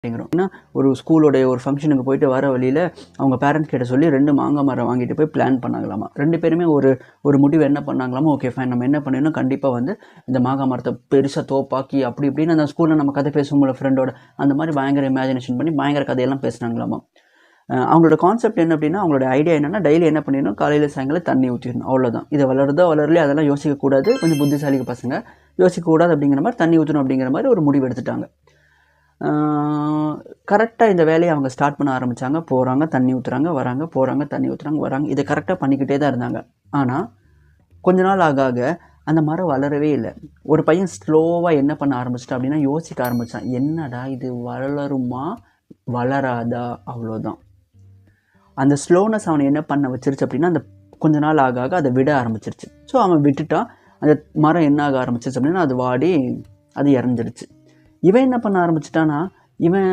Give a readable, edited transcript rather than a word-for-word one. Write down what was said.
அப்படிங்கிறோம். ஒரு ஸ்கூலோடைய ஒரு ஃபங்க்ஷனுக்கு போயிட்டு வர வழியில் அவங்க பேரண்ட்ஸ் கிட்ட சொல்லி 2 மாங்காய் மரம் வாங்கிட்டு போய் பிளான் பண்ணாங்களாமா. 2 பேருமே ஒரு முடிவு என்ன பண்ணாங்களாமா, ஓகே ஃபைன் நம்ம என்ன பண்ணிடணும், கண்டிப்பாக வந்து இந்த மாங்காய் மரத்தை பெருசாக தோப்பாக்கி அப்படி இப்படின்னு அந்த ஸ்கூலில் நம்ம கதை பேசுவோம்ல ஃப்ரெண்டோட, அந்த மாதிரி பயங்கர இமேஜினேஷன் பண்ணி பயங்கர கதையெல்லாம் பேசுனாங்களாமா. அவங்களோட கான்செப்ட் என்ன அப்படின்னா, அவங்களோட ஐடியா என்னன்னா, டெய்லி என்ன பண்ணிடணும், காலையில் சாயங்காலம் தண்ணி ஊற்றிடணும், அவ்வளோதான். இதை வளருதோ வளரலையோ அதெல்லாம் யோசிக்கக்கூடாது, கொஞ்சம் புத்திசாலிக்கு பசங்க யோசிக்கக்கூடாது அப்படிங்கிற மாதிரி, தண்ணி ஊற்றணும் அப்படிங்கிற மாதிரி ஒரு முடிவு எடுத்துட்டாங்க. கரெக்டாக இந்த வேலையை அவங்க ஸ்டார்ட் பண்ண ஆரம்பித்தாங்க. போகிறாங்க, தண்ணி ஊற்றுறாங்க, வராங்க, போகிறாங்க, தண்ணி ஊற்றுறாங்க, வராங்க. இதை கரெக்டாக பண்ணிக்கிட்டே தான் இருந்தாங்க. ஆனால் கொஞ்ச நாள் ஆக ஆக அந்த மரம் வளரவே இல்லை. ஒரு பையன் ஸ்லோவாக என்ன பண்ண ஆரம்பிச்சிட்டான் அப்படின்னா, யோசிக்க ஆரம்பித்தான். என்னடா இது வளருமா வளராதா, அவ்வளோதான். அந்த ஸ்லோனஸ் அவனை என்ன பண்ண வச்சிருச்சு அப்படின்னா, அந்த கொஞ்ச நாள் ஆக ஆக அதை விட ஆரம்பிச்சிருச்சு. ஸோ அவன் விட்டுட்டான். அந்த மரம் என்ன ஆக ஆரம்பிச்சிருச்சு அப்படின்னா, அது வாடி அது இறந்துடுச்சு. இவன் என்ன பண்ண ஆரம்பிச்சிட்டான்னா, இவன்